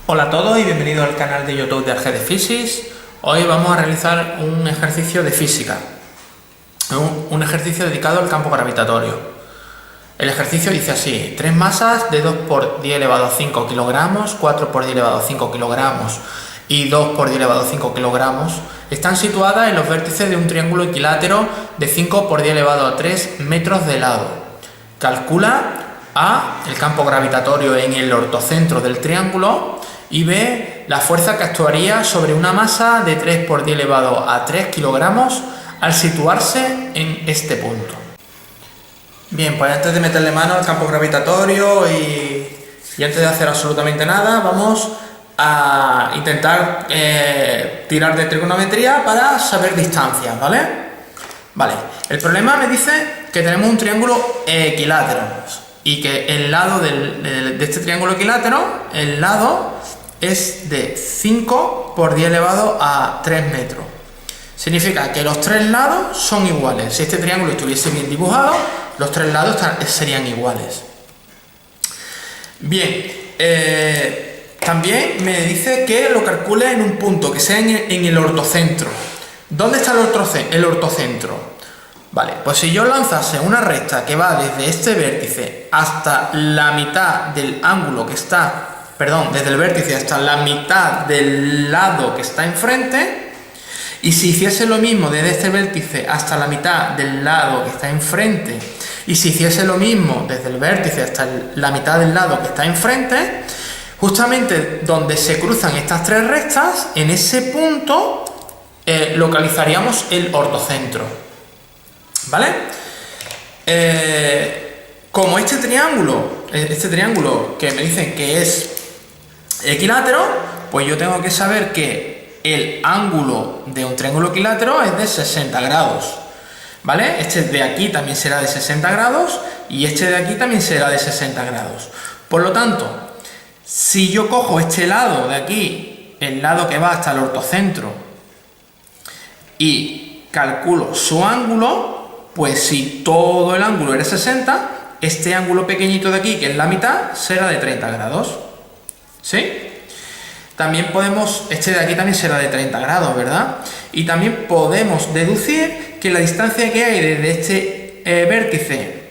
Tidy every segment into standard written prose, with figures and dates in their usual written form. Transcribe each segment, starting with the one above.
Hola a todos y bienvenidos al canal de YouTube de Argede Physics. Hoy vamos a realizar un ejercicio de física, un ejercicio dedicado al campo gravitatorio. El ejercicio dice así: tres masas de 2 por 10 elevado a 5 kilogramos, 4 por 10 elevado a 5 kilogramos y 2 por 10 elevado a 5 kilogramos están situadas en los vértices de un triángulo equilátero de 5 por 10 elevado a 3 metros de lado. Calcula A, el campo gravitatorio en el ortocentro del triángulo, y B, la fuerza que actuaría sobre una masa de 3 por 10 elevado a 3 kilogramos al situarse en este punto. Bien, pues antes de meterle mano al campo gravitatorio y antes de hacer absolutamente nada, vamos a intentar tirar de trigonometría para saber distancias, ¿vale? Vale, el problema me dice que tenemos un triángulo equilátero y que el lado de este triángulo equilátero, el lado es de 5 por 10 elevado a 3 metros. Significa que los tres lados son iguales. Si este triángulo estuviese bien dibujado, los tres lados serían iguales. Bien, también me dice que lo calcule en un punto, que sea en el ortocentro. ¿Dónde está el ortocentro? Vale, pues si yo lanzase una recta que va desde este vértice hasta la mitad del ángulo que está, desde el vértice hasta la mitad del lado que está enfrente, y si hiciese lo mismo desde este vértice hasta la mitad del lado que está enfrente, y si hiciese lo mismo desde el vértice hasta la mitad del lado que está enfrente, justamente donde se cruzan estas tres rectas, en ese punto localizaríamos el ortocentro. ¿Vale? Como este triángulo que me dicen que es equilátero, pues yo tengo que saber que el ángulo de un triángulo equilátero es de 60 grados. ¿Vale? Este de aquí también será de 60 grados y este de aquí también será de 60 grados. Por lo tanto, si yo cojo este lado de aquí, el lado que va hasta el ortocentro, y calculo su ángulo, pues si todo el ángulo era 60, este ángulo pequeñito de aquí, que es la mitad, será de 30 grados. ¿Sí? También este de aquí también será de 30 grados, ¿verdad? Y también podemos deducir que la distancia que hay desde este vértice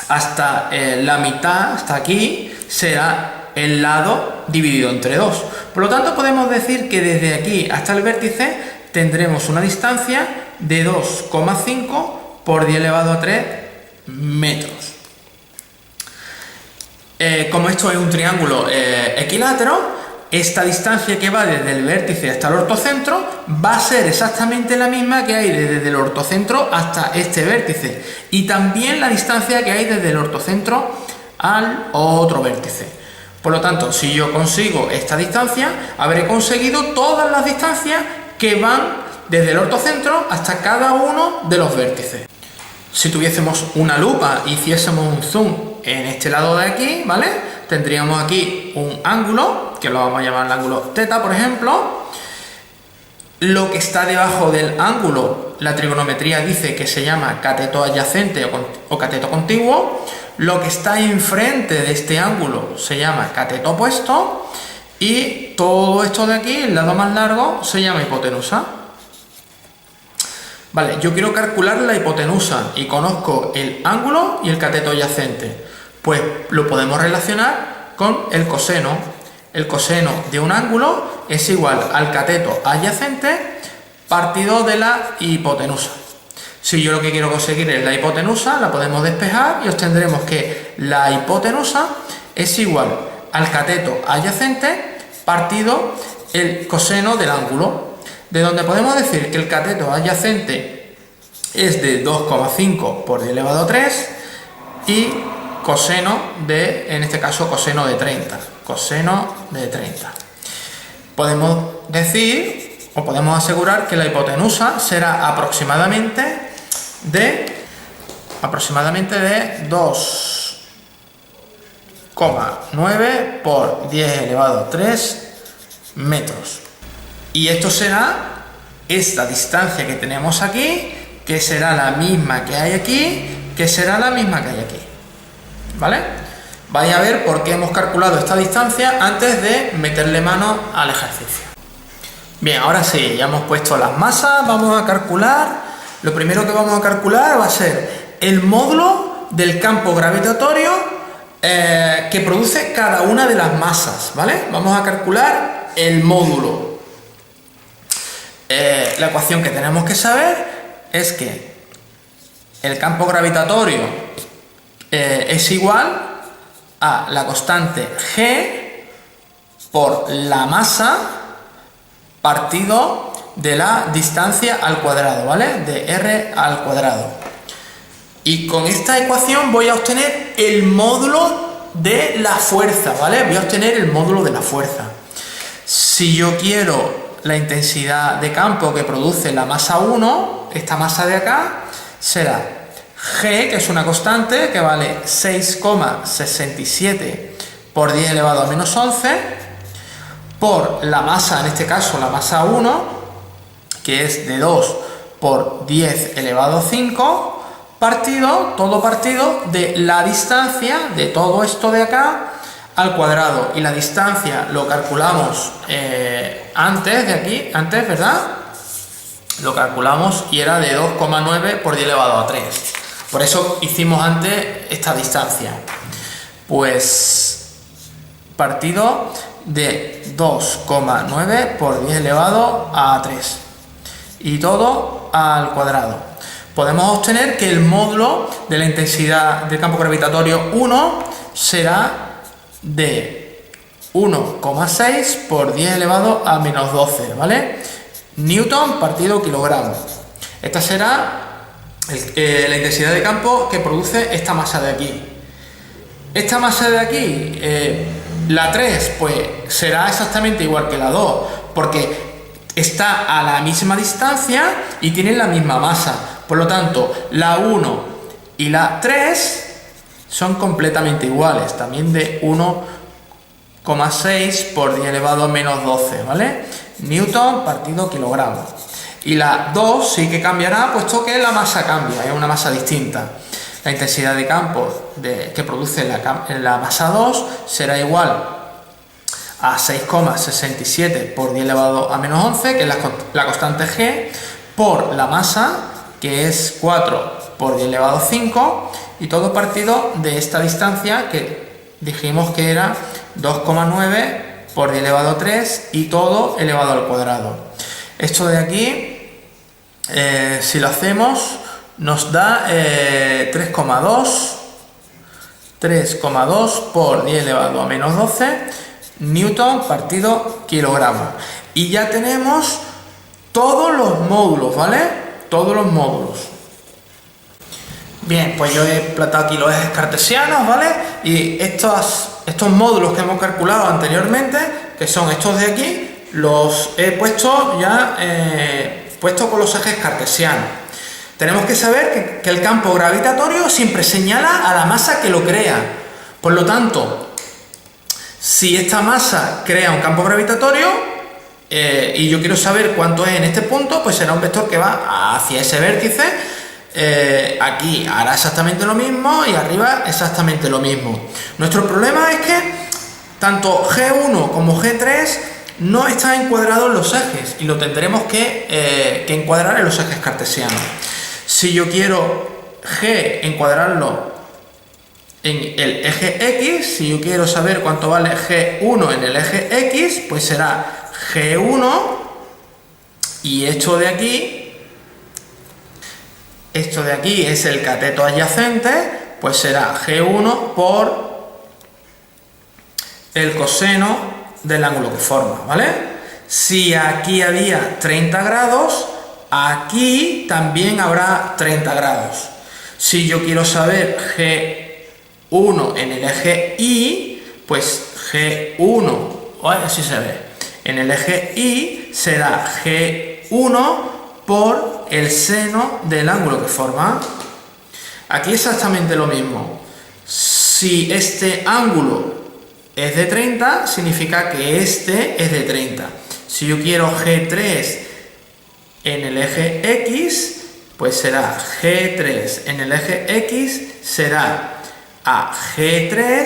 hasta la mitad, hasta aquí, será el lado dividido entre 2. Por lo tanto, podemos decir que desde aquí hasta el vértice tendremos una distancia de 2,5 por 10 elevado a 3 metros. Como esto es un triángulo equilátero, esta distancia que va desde el vértice hasta el ortocentro va a ser exactamente la misma que hay desde el ortocentro hasta este vértice, y también la distancia que hay desde el ortocentro al otro vértice. Por lo tanto, si yo consigo esta distancia, habré conseguido todas las distancias que van desde el ortocentro hasta cada uno de los vértices. Si tuviésemos una lupa y hiciésemos un zoom en este lado de aquí, ¿vale? Tendríamos aquí un ángulo, que lo vamos a llamar el ángulo θ, por ejemplo. Lo que está debajo del ángulo, la trigonometría dice que se llama cateto adyacente o cateto contiguo. Lo que está enfrente de este ángulo se llama cateto opuesto. Y todo esto de aquí, el lado más largo, se llama hipotenusa. Vale, yo quiero calcular la hipotenusa y conozco el ángulo y el cateto adyacente. Pues lo podemos relacionar con el coseno. El coseno de un ángulo es igual al cateto adyacente partido de la hipotenusa. Si yo lo que quiero conseguir es la hipotenusa, la podemos despejar y obtendremos que la hipotenusa es igual al cateto adyacente partido el coseno del ángulo, de donde podemos decir que el cateto adyacente es de 2,5 por 10 elevado a 3 y coseno en este caso, coseno de 30. Coseno de 30. Podemos decir, o podemos asegurar, que la hipotenusa será aproximadamente de 2,9 por 10 elevado a 3 metros. Y esto será esta distancia que tenemos aquí, que será la misma que hay aquí, que será la misma que hay aquí. ¿Vale? Vais a ver por qué hemos calculado esta distancia antes de meterle mano al ejercicio. Bien, ahora sí, ya hemos puesto las masas, vamos a calcular. Lo primero que vamos a calcular va a ser el módulo del campo gravitatorio que produce cada una de las masas, ¿vale? Vamos a calcular el módulo. La ecuación que tenemos que saber es que el campo gravitatorio es igual a la constante G por la masa partido de la distancia al cuadrado, ¿vale? De R al cuadrado. Y con esta ecuación voy a obtener el módulo de la fuerza, ¿vale? Voy a obtener el módulo de la fuerza. Si yo quiero la intensidad de campo que produce la masa 1, esta masa de acá, será G, que es una constante, que vale 6,67 por 10 elevado a menos 11, por la masa, en este caso la masa 1, que es de 2 por 10 elevado a 5, todo partido de la distancia de todo esto de acá al cuadrado. Y la distancia lo calculamos antes de aquí, ¿verdad? Lo calculamos y era de 2,9 por 10 elevado a 3. Por eso hicimos antes esta distancia. Pues partido de 2,9 por 10 elevado a 3. Y todo al cuadrado. Podemos obtener que el módulo de la intensidad del campo gravitatorio 1 será de 1,6 por 10 elevado a menos 12, ¿vale? Newton partido kilogramo. Esta será la intensidad de campo que produce esta masa de aquí. Esta masa de aquí, la 3, pues será exactamente igual que la 2, porque está a la misma distancia y tienen la misma masa. Por lo tanto, la 1 y la 3 son completamente iguales, también de 1,6 por 10 elevado a menos 12, ¿vale? Newton partido kilogramo. Y la 2 sí que cambiará, puesto que la masa cambia, es una masa distinta. La intensidad de campo que produce la masa 2 será igual a 6,67 por 10 elevado a menos 11, que es la constante G, por la masa, que es 4 por 10 elevado a 5, y todo partido de esta distancia que dijimos que era 2,9 por 10 elevado a 3 y todo elevado al cuadrado. Esto de aquí, si lo hacemos, nos da 3,2 por 10 elevado a menos 12 Newton partido kilogramo. Y ya tenemos todos los módulos, ¿vale? Todos los módulos. Bien, pues yo he plantado aquí los ejes cartesianos, ¿vale? Y estos módulos que hemos calculado anteriormente, que son estos de aquí, los he puesto ya con los ejes cartesianos. Tenemos que saber que el campo gravitatorio siempre señala a la masa que lo crea. Por lo tanto, si esta masa crea un campo gravitatorio, y yo quiero saber cuánto es en este punto, pues será un vector que va hacia ese vértice. Aquí hará exactamente lo mismo y arriba exactamente lo mismo. Nuestro problema es que tanto G1 como G3 no están encuadrados en los ejes y lo tendremos que encuadrar en los ejes cartesianos. Si yo quiero G encuadrarlo en el eje X, si yo quiero saber cuánto vale G1 en el eje X, pues será G1 y esto de aquí es el cateto adyacente, pues será G1 por el coseno del ángulo que forma, ¿vale? Si aquí había 30 grados, aquí también habrá 30 grados. Si yo quiero saber G1 en el eje Y, pues G1, así se ve, en el eje Y será G1 por el seno del ángulo que forma. Aquí exactamente lo mismo. Si este ángulo es de 30, significa que este es de 30. Si yo quiero G3 en el eje X, pues será G3 en el eje X será a G3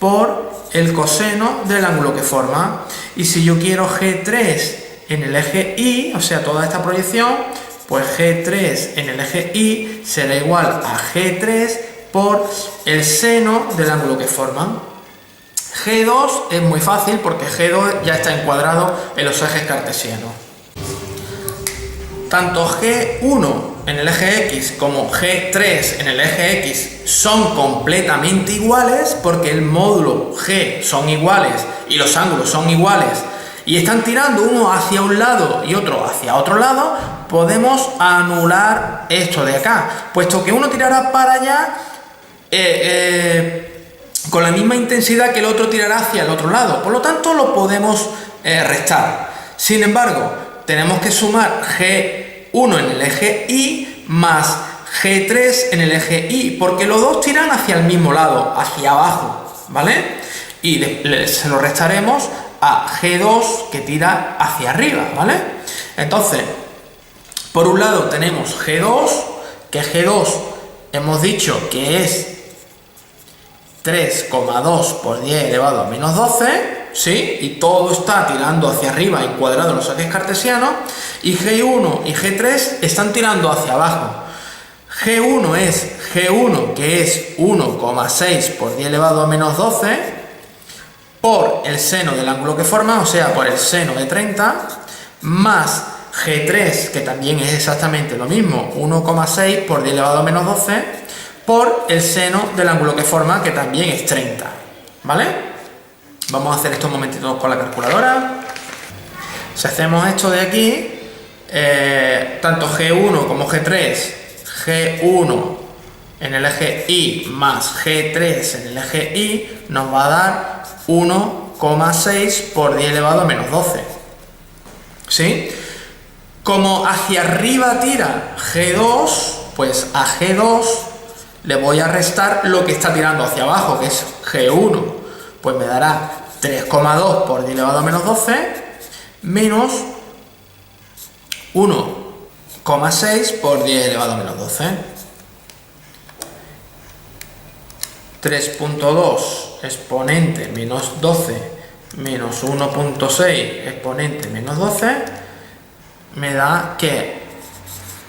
por el coseno del ángulo que forma. Y si yo quiero G3 en el eje Y, o sea, toda esta proyección, pues G3 en el eje Y será igual a G3 por el seno del ángulo que forman. G2 es muy fácil porque G2 ya está encuadrado en los ejes cartesianos. Tanto G1 en el eje X como G3 en el eje X son completamente iguales porque el módulo G son iguales y los ángulos son iguales y están tirando uno hacia un lado y otro hacia otro lado. Podemos anular esto de acá, puesto que uno tirará para allá con la misma intensidad que el otro tirará hacia el otro lado, por lo tanto lo podemos restar. Sin embargo, tenemos que sumar G1 en el eje Y más G3 en el eje Y, porque los dos tiran hacia el mismo lado, hacia abajo, ¿vale? Y se lo restaremos a G2 que tira hacia arriba, ¿vale? Entonces, por un lado tenemos G2, que G2 hemos dicho que es 3,2 por 10 elevado a menos 12, ¿sí? Y todo está tirando hacia arriba, encuadrado en los ejes cartesianos, y G1 y G3 están tirando hacia abajo. G1 es G1, que es 1,6 por 10 elevado a menos 12, por el seno del ángulo que forma, o sea, por el seno de 30, más G3, que también es exactamente lo mismo, 1,6 por 10 elevado a menos 12, por el seno del ángulo que forma, que también es 30, ¿vale? Vamos a hacer esto un momentito con la calculadora. Si hacemos esto de aquí, tanto G1 como G3, G1 en el eje Y más G3 en el eje Y, nos va a dar 1,6 por 10 elevado a menos 12, ¿sí? Como hacia arriba tira G2, pues a G2 le voy a restar lo que está tirando hacia abajo, que es G1, pues me dará 3,2 por 10 elevado a menos 12 menos 1,6 por 10 elevado a menos 12. 3,2 exponente menos 12 menos 1,6 exponente menos 12 me da que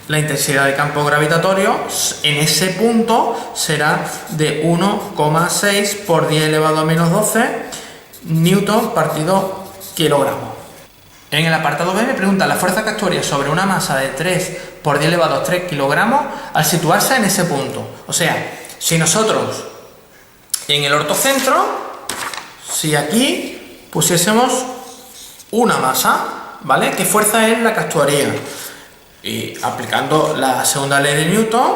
la intensidad de campo gravitatorio en ese punto será de 1,6 por 10 elevado a menos 12 newton partido kilogramo. En el apartado B me pregunta la fuerza que actuaría sobre una masa de 3 por 10 elevado a 3 kilogramos al situarse en ese punto. O sea, si nosotros en el ortocentro, si aquí pusiésemos una masa, ¿vale? ¿Qué fuerza es la que actuaría? Y aplicando la segunda ley de Newton,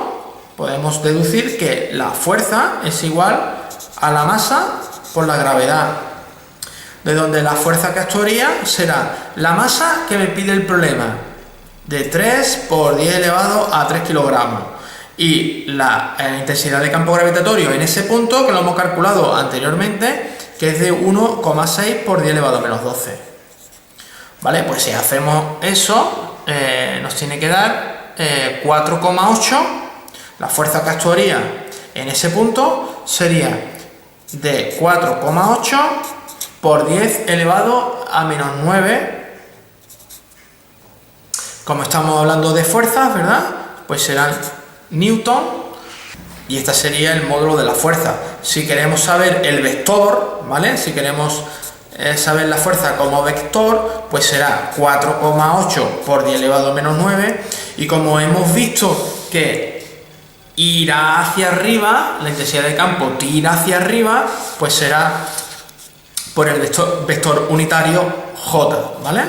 podemos deducir que la fuerza es igual a la masa por la gravedad, de donde la fuerza que actuaría será la masa que me pide el problema, de 3 por 10 elevado a 3 kilogramos, y la intensidad de campo gravitatorio en ese punto, que lo hemos calculado anteriormente, que es de 1,6 por 10 elevado a menos 12. ¿Vale? Pues si hacemos eso, nos tiene que dar 4,8. La fuerza que actuaría en ese punto sería de 4,8 por 10 elevado a menos 9. Como estamos hablando de fuerzas, ¿verdad? Pues serán Newton, y este sería el módulo de la fuerza. Si queremos saber el vector, ¿vale? Si queremos saber la fuerza como vector, pues será 4,8 por 10 elevado a menos 9, y como hemos visto que irá hacia arriba, la intensidad de campo tira hacia arriba, pues será por el vector unitario J, ¿vale?